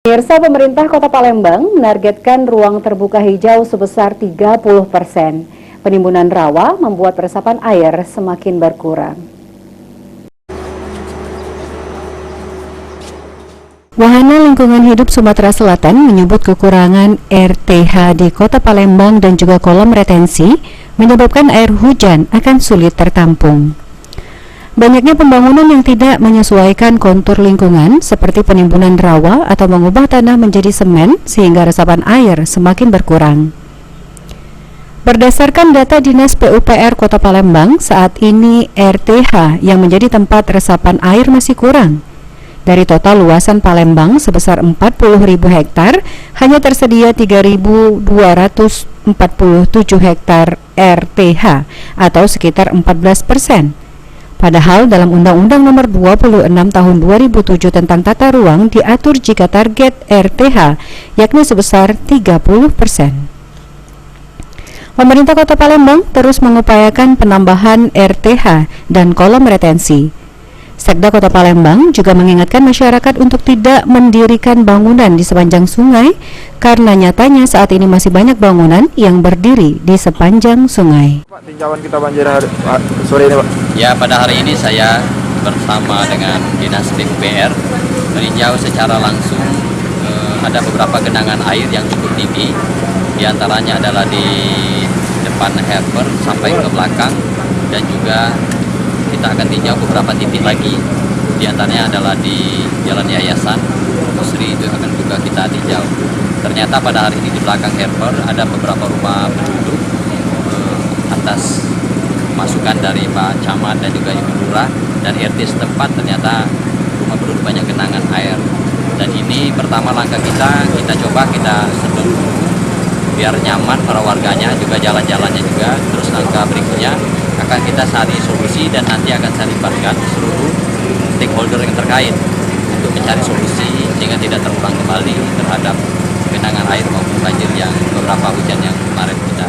Pemirsa, pemerintah Kota Palembang menargetkan ruang terbuka hijau sebesar 30%. Penimbunan rawa membuat resapan air semakin berkurang. Wahana Lingkungan Hidup Sumatera Selatan menyebut kekurangan RTH di Kota Palembang dan juga kolam retensi menyebabkan air hujan akan sulit tertampung. Banyaknya pembangunan yang tidak menyesuaikan kontur lingkungan seperti penimbunan rawa atau mengubah tanah menjadi semen sehingga resapan air semakin berkurang. Berdasarkan data Dinas PUPR Kota Palembang, saat ini RTH yang menjadi tempat resapan air masih kurang. Dari total luasan Palembang sebesar 40.000 hektar, hanya tersedia 3.247 hektar RTH atau sekitar 14%. Padahal dalam Undang-Undang Nomor 26 Tahun 2007 tentang Tata Ruang diatur jika target RTH yakni sebesar 30%. Pemerintah Kota Palembang terus mengupayakan penambahan RTH dan kolam retensi. Sekda Kota Palembang juga mengingatkan masyarakat untuk tidak mendirikan bangunan di sepanjang sungai karena nyatanya saat ini masih banyak bangunan yang berdiri di sepanjang sungai. Pak, tinjauan kita banjir sore ini, Pak. Ya, pada hari ini saya bersama dengan Dinas PUPR meninjau secara langsung ada beberapa genangan air yang cukup tinggi. Di antaranya adalah di depan Herper sampai ke belakang, dan juga kita akan tinjau beberapa titik lagi. Di antaranya adalah di Jalan Yayasan Musri, itu akan juga kita tinjau. Ternyata pada hari ini di belakang Herper ada beberapa rumah penduduk atas masukan dari Pak Camat dan juga Ibu Lurah dan RT setempat, ternyata rumah penduduk banyak genangan air. Dan ini pertama langkah kita coba kita sedot dulu biar nyaman para warganya, juga jalan-jalannya juga. Terus langkah berikutnya akan kita cari solusi dan nanti akan saya libatkan seluruh stakeholder yang terkait untuk mencari solusi sehingga tidak terulang kembali terhadap genangan air maupun banjir yang beberapa hujan yang kemarin kita